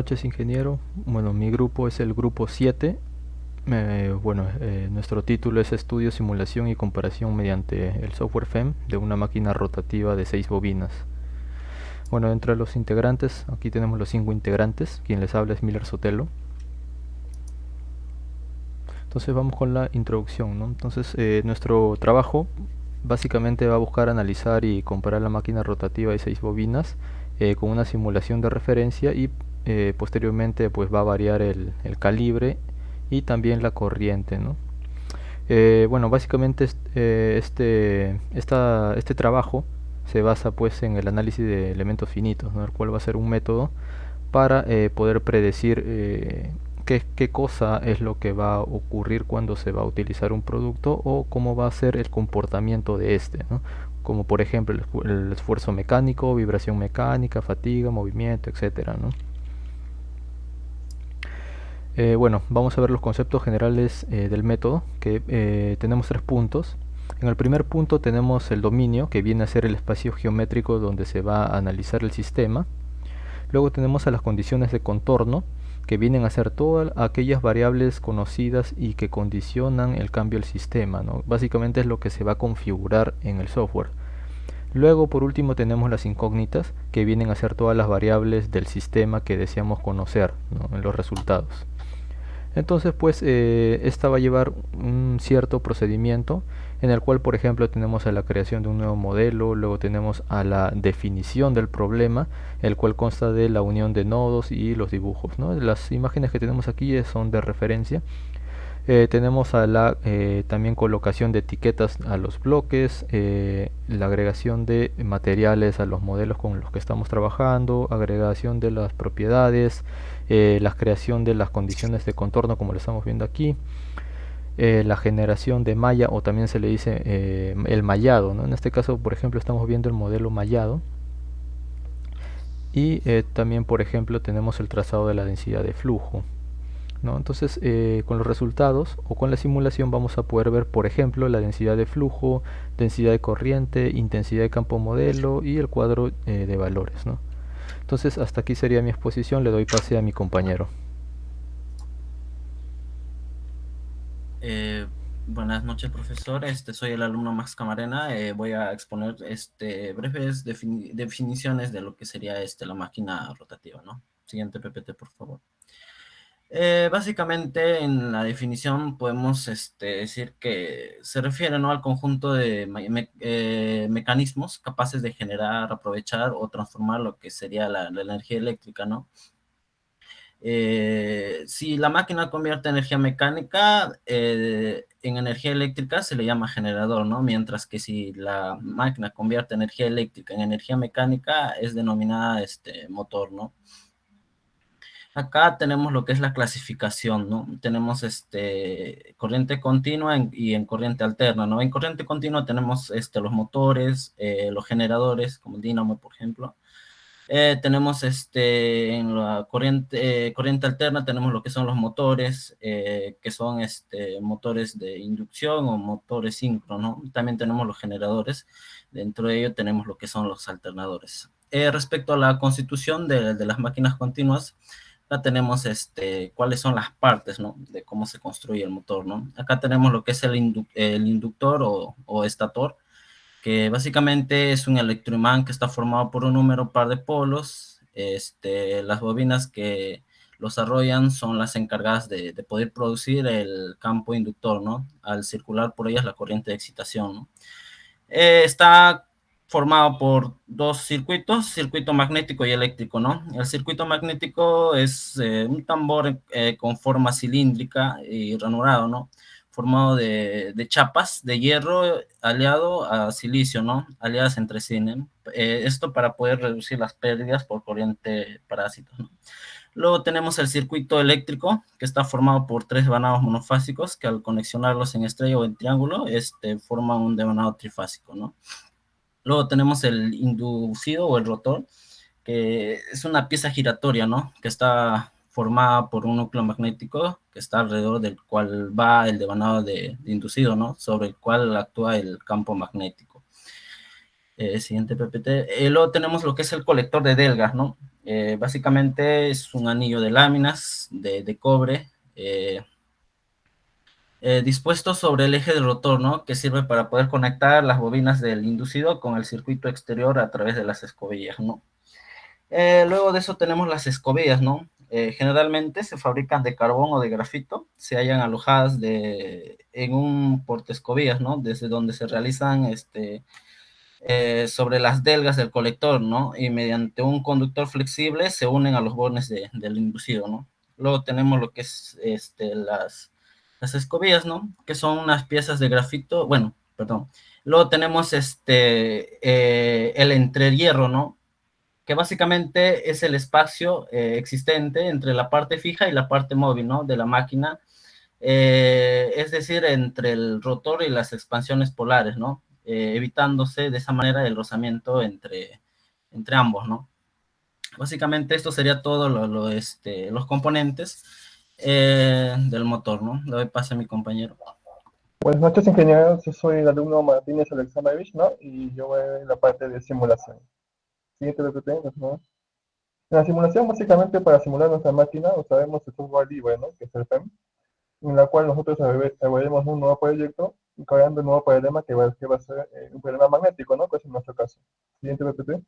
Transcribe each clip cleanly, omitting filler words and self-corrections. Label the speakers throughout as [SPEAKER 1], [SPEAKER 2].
[SPEAKER 1] noches, ingeniero. Bueno, mi grupo es el grupo 7. Nuestro título es Estudio, Simulación y Comparación mediante el software FEM de una máquina rotativa de 6 bobinas. Bueno, entre los integrantes, aquí tenemos los 5 integrantes. Quien les habla es Miller Sotelo. Entonces vamos con la introducción, ¿no? Entonces nuestro trabajo básicamente va a buscar analizar y comparar la máquina rotativa de 6 bobinas con una simulación de referencia y posteriormente pues va a variar el calibre y también la corriente, ¿no? Básicamente este trabajo se basa pues en el análisis de elementos finitos, ¿no? El cual va a ser un método para poder predecir qué cosa es lo que va a ocurrir cuando se va a utilizar un producto o cómo va a ser el comportamiento de este, ¿no? Como por ejemplo el esfuerzo mecánico, vibración mecánica, fatiga, movimiento, etcétera, ¿no? Vamos a ver los conceptos generales del método, que tenemos 3 puntos. En el primer punto tenemos el dominio, que viene a ser el espacio geométrico donde se va a analizar el sistema. Luego tenemos a las condiciones de contorno, que vienen a ser todas aquellas variables conocidas y que condicionan el cambio del sistema, ¿no? Básicamente es lo que se va a configurar en el software. Luego, por último, tenemos las incógnitas, que vienen a ser todas las variables del sistema que deseamos conocer, ¿no? En los resultados. Entonces, pues, esta va a llevar un cierto procedimiento en el cual, por ejemplo, tenemos a la creación de un nuevo modelo, luego tenemos a la definición del problema, el cual consta de la unión de nodos y los dibujos, ¿no? Las imágenes que tenemos aquí son de referencia. Tenemos a la también colocación de etiquetas a los bloques, la agregación de materiales a los modelos con los que estamos trabajando, agregación de las propiedades, la creación de las condiciones de contorno como lo estamos viendo aquí, la generación de malla o también se le dice el mallado, ¿no? En este caso, por ejemplo, estamos viendo el modelo mallado y también, por ejemplo, tenemos el trazado de la densidad de flujo, ¿no? Entonces, con los resultados o con la simulación vamos a poder ver, por ejemplo, la densidad de flujo, densidad de corriente, intensidad de campo modelo y el cuadro de valores, ¿no? Entonces, hasta aquí sería mi exposición. Le doy pase a mi compañero.
[SPEAKER 2] Eh, Buenas noches, profesor. Soy el alumno Max Camarena. Voy a exponer breves definiciones de lo que sería la máquina rotativa, ¿no? Siguiente PPT, por favor. Básicamente, en la definición podemos decir que se refiere, ¿no?, al conjunto de mecanismos capaces de generar, aprovechar o transformar lo que sería la energía eléctrica, ¿no? Si la máquina convierte energía mecánica en energía eléctrica, se le llama generador, ¿no? Mientras que si la máquina convierte energía eléctrica en energía mecánica, es denominada motor, ¿no? Acá tenemos lo que es la clasificación, ¿no? Tenemos corriente continua y en corriente alterna, ¿no? En corriente continua tenemos los motores, los generadores, como el dínamo, por ejemplo. Tenemos en la corriente alterna, tenemos lo que son los motores, que son motores de inducción o motores síncronos, ¿no? También tenemos los generadores, dentro de ello tenemos lo que son los alternadores. Respecto a la constitución de las máquinas continuas, acá tenemos cuáles son las partes, ¿no?, de cómo se construye el motor, ¿no? Acá tenemos lo que es el inductor o estator, que básicamente es un electroimán que está formado por un número par de polos. Las bobinas que los arrollan son las encargadas de poder producir el campo inductor, ¿no?, al circular por ellas la corriente de excitación, ¿no? Está formado por dos circuitos, circuito magnético y eléctrico, ¿no? El circuito magnético es un tambor con forma cilíndrica y ranurado, ¿no?, formado de chapas de hierro aliado a silicio, ¿no?, aliadas entre sí, ¿no? Esto para poder reducir las pérdidas por corriente parásita, ¿no? Luego tenemos el circuito eléctrico, que está formado por 3 vanados monofásicos, que al conexionarlos en estrella o en triángulo, forman un devanado trifásico, ¿no? Luego tenemos el inducido o el rotor, que es una pieza giratoria, ¿no?, que está formada por un núcleo magnético que está alrededor del cual va el devanado de inducido, ¿no?, sobre el cual actúa el campo magnético. Siguiente PPT. Luego tenemos lo que es el colector de Delgas, ¿no? Básicamente es un anillo de láminas de cobre dispuesto sobre el eje del rotor, ¿no? Que sirve para poder conectar las bobinas del inducido con el circuito exterior a través de las escobillas, ¿no? Luego de eso tenemos las escobillas, ¿no? Generalmente se fabrican de carbón o de grafito, se hallan alojadas en un portaescobillas, ¿no? Desde donde se realizan sobre las delgas del colector, ¿no? Y mediante un conductor flexible se unen a los bornes del inducido, ¿no? Luego tenemos lo que es las escobillas, ¿no? Que son unas piezas de grafito, bueno, perdón. Luego tenemos el entrehierro, ¿no? Que básicamente es el espacio existente entre la parte fija y la parte móvil, ¿no? De la máquina, es decir, entre el rotor y las expansiones polares, ¿no? Evitándose de esa manera el rozamiento entre ambos, ¿no? Básicamente esto sería todo los componentes del motor, ¿no? Le doy pase a mi compañero.
[SPEAKER 3] Buenas noches, ingeniero. Yo soy el alumno Martínez Alexandrovich, ¿no? Y yo voy en la parte de simulación. Siguiente PPT, por favor. En la simulación, básicamente, para simular nuestra máquina, usaremos el software libre, ¿no? Que es el PEM, en la cual nosotros evaluaremos un nuevo proyecto, creando un nuevo problema que va a ser un problema magnético, ¿no? Que es en nuestro caso. Siguiente PPT.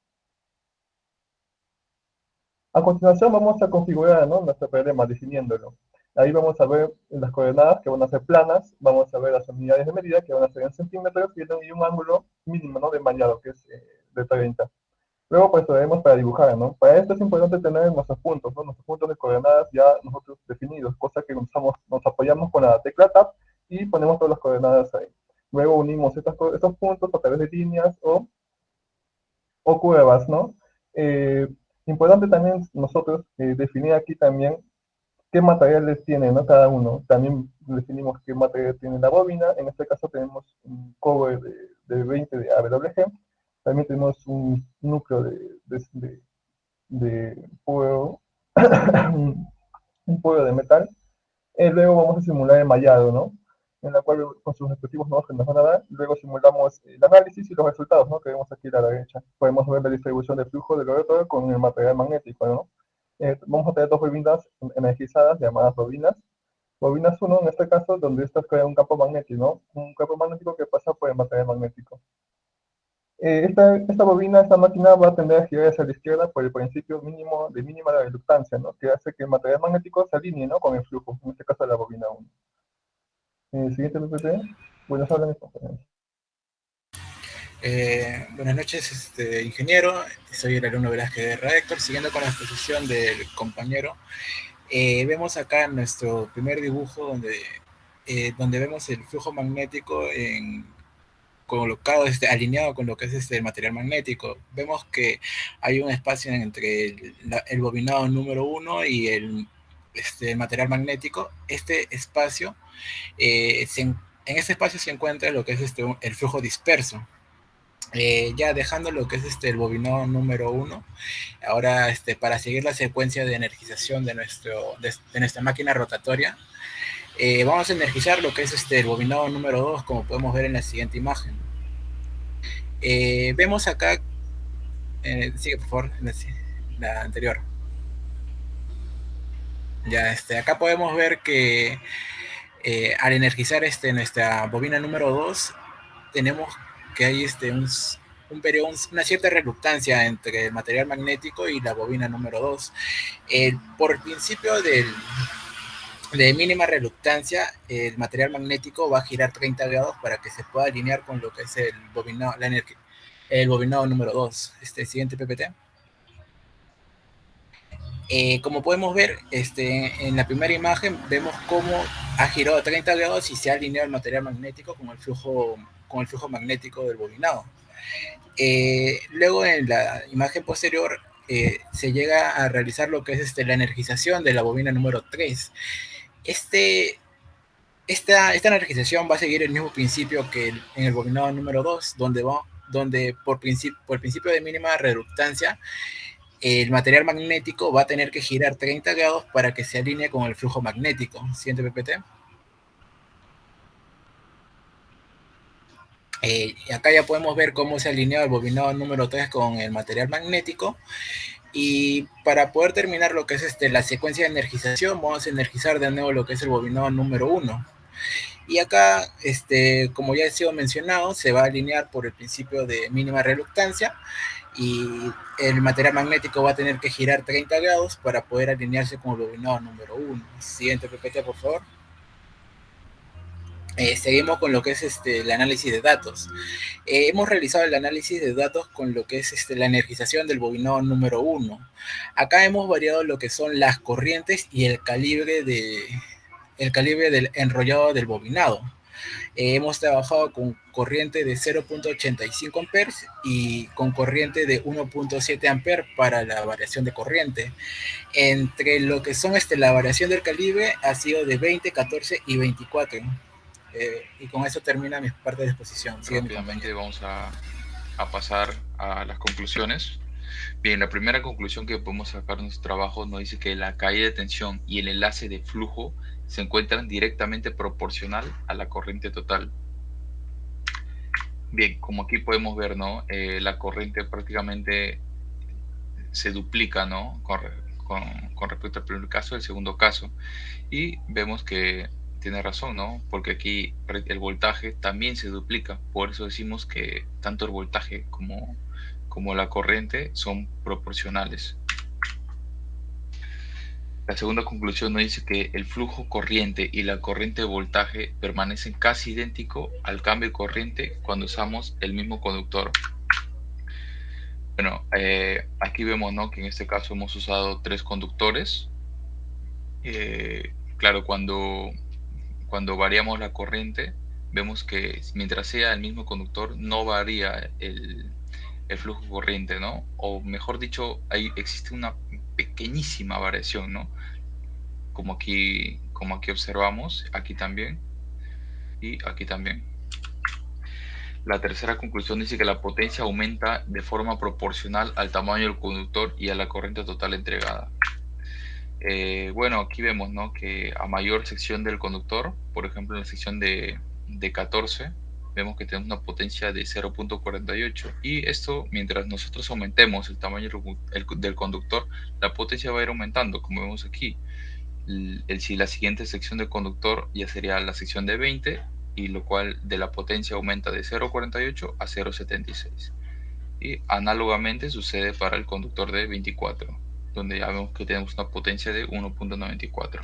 [SPEAKER 3] A continuación vamos a configurar, ¿no? Nuestro problema, definiéndolo. Ahí vamos a ver las coordenadas que van a ser planas, vamos a ver las unidades de medida que van a ser en centímetros y un ángulo mínimo, ¿no? De mallado, que es de 30. Luego procedemos para dibujar, ¿no? Para esto es importante tener nuestros puntos, ¿no? Nuestros puntos de coordenadas ya nosotros definidos, cosa que nos apoyamos con la tecla Tab y ponemos todas las coordenadas ahí. Luego unimos estos puntos a través de líneas o cuevas, ¿no? Eh, Importante también nosotros definir aquí también qué materiales tiene, ¿no? Cada uno. También definimos qué material tiene la bobina. En este caso tenemos un cobre de 20 de AWG. También tenemos un núcleo de puro, un puro de metal. Luego vamos a simular el mallado, ¿no? En la cual con sus respectivos nodos que nos van a dar, luego simulamos el análisis y los resultados, ¿no? Que vemos aquí a la derecha. Podemos ver la distribución de flujo del rotor con el material magnético, ¿no? Vamos a tener dos bobinas energizadas llamadas bobinas. Bobinas 1, en este caso, donde estas crean un campo magnético, ¿no? Un campo magnético que pasa por el material magnético. Esta bobina, esta máquina va a tender a girar hacia la izquierda por el principio mínimo de mínima reluctancia, ¿no? Que hace que el material magnético se alinee, ¿no? Con el flujo, en este caso la bobina 1. Siguiente PPT. Buenas hablan compañeros.
[SPEAKER 4] Buenas noches, ingeniero. Soy el alumno Velázquez de Héctor. Siguiendo con la exposición del compañero, vemos acá en nuestro primer dibujo donde vemos el flujo magnético colocado, alineado con lo que es el material magnético. Vemos que hay un espacio entre el bobinado número 1 y el material magnético. Este espacio, en este espacio se encuentra lo que es el flujo disperso. Ya dejando lo que es el bobinado número 1, ahora para seguir la secuencia de energización de nuestra máquina rotatoria, vamos a energizar lo que es el bobinado número 2, como podemos ver en la siguiente imagen. Vemos acá, sigue por favor, la anterior. Ya, acá podemos ver que al energizar nuestra bobina número 2, tenemos que hay una cierta reluctancia entre el material magnético y la bobina número 2. Por el principio de mínima reluctancia, el material magnético va a girar 30 grados para que se pueda alinear con lo que es el bobinado número 2. Siguiente PPT. Como podemos ver, en la primera imagen vemos cómo ha girado 30 grados y se ha alineado el material magnético con el flujo magnético del bobinado. Luego en la imagen posterior se llega a realizar lo que es la energización de la bobina número 3. Esta energización va a seguir el mismo principio que en el bobinado número 2, donde por el principio de mínima reductancia, el material magnético va a tener que girar 30 grados para que se alinee con el flujo magnético. Siguiente PPT. Acá ya podemos ver cómo se alinea el bobinado número 3 con el material magnético. Y para poder terminar lo que es la secuencia de energización, vamos a energizar de nuevo lo que es el bobinado número 1. Y acá, como ya ha sido mencionado, se va a alinear por el principio de mínima reluctancia y el material magnético va a tener que girar 30 grados para poder alinearse con el bobinado número 1. Siguiente PPT, por favor. Seguimos con lo que es el análisis de datos. Hemos realizado el análisis de datos con lo que es la energización del bobinado número 1. Acá hemos variado lo que son las corrientes y el calibre del enrollado del bobinado. Hemos trabajado con corriente de 0.85 amperes y con corriente de 1.7 amperes para la variación de corriente. Entre lo que son la variación del calibre ha sido de 20, 14 y 24. Y con eso termina mi parte de exposición.
[SPEAKER 5] Rápidamente vamos a pasar a las conclusiones. Bien, la primera conclusión que podemos sacar de nuestro trabajo nos dice que la caída de tensión y el enlace de flujo se encuentran directamente proporcional a la corriente total. Bien, como aquí podemos ver, ¿no? La corriente prácticamente se duplica, ¿no? Con respecto al primer caso y el segundo caso. Y vemos que tiene razón, ¿no? Porque aquí el voltaje también se duplica. Por eso decimos que tanto el voltaje como la corriente son proporcionales. La segunda conclusión nos dice que el flujo corriente y la corriente de voltaje permanecen casi idénticos al cambio de corriente cuando usamos el mismo conductor. Bueno, aquí vemos, ¿no?, que en este caso hemos usado 3 conductores. Claro, cuando variamos la corriente, vemos que mientras sea el mismo conductor, no varía el flujo corriente, ¿no? O mejor dicho, existe una pequeñísima variación, ¿no? Como aquí observamos, aquí también y aquí también. La tercera conclusión dice que la potencia aumenta de forma proporcional al tamaño del conductor y a la corriente total entregada. Bueno, aquí vemos, ¿no?, que a mayor sección del conductor, por ejemplo en la sección de 14, vemos que tenemos una potencia de 0.48 y esto, mientras nosotros aumentemos el tamaño del conductor, la potencia va a ir aumentando, como vemos aquí. Si la siguiente sección del conductor ya sería la sección de 20, y lo cual de la potencia aumenta de 0.48 a 0.76. Y análogamente sucede para el conductor de 24, donde ya vemos que tenemos una potencia de 1.94.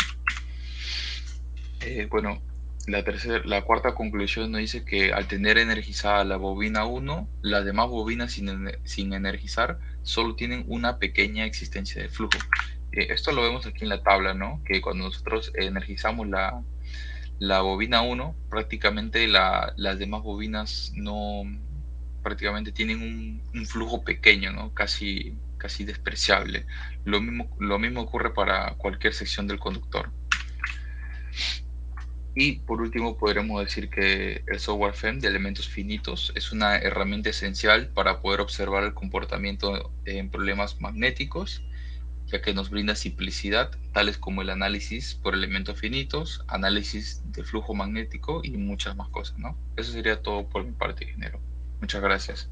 [SPEAKER 5] Bueno, la cuarta conclusión nos dice que al tener energizada la bobina 1, las demás bobinas sin energizar solo tienen una pequeña existencia de flujo. Esto lo vemos aquí en la tabla, ¿no? Que cuando nosotros energizamos la bobina 1, prácticamente las demás bobinas prácticamente tienen un flujo pequeño, ¿no? Casi despreciable. Lo mismo ocurre para cualquier sección del conductor. Y por último podremos decir que el software FEM de elementos finitos es una herramienta esencial para poder observar el comportamiento en problemas magnéticos, ya que nos brinda simplicidad, tales como el análisis por elementos finitos, análisis de flujo magnético y muchas más cosas, ¿no? Eso sería todo por mi parte, ingeniero. Muchas gracias.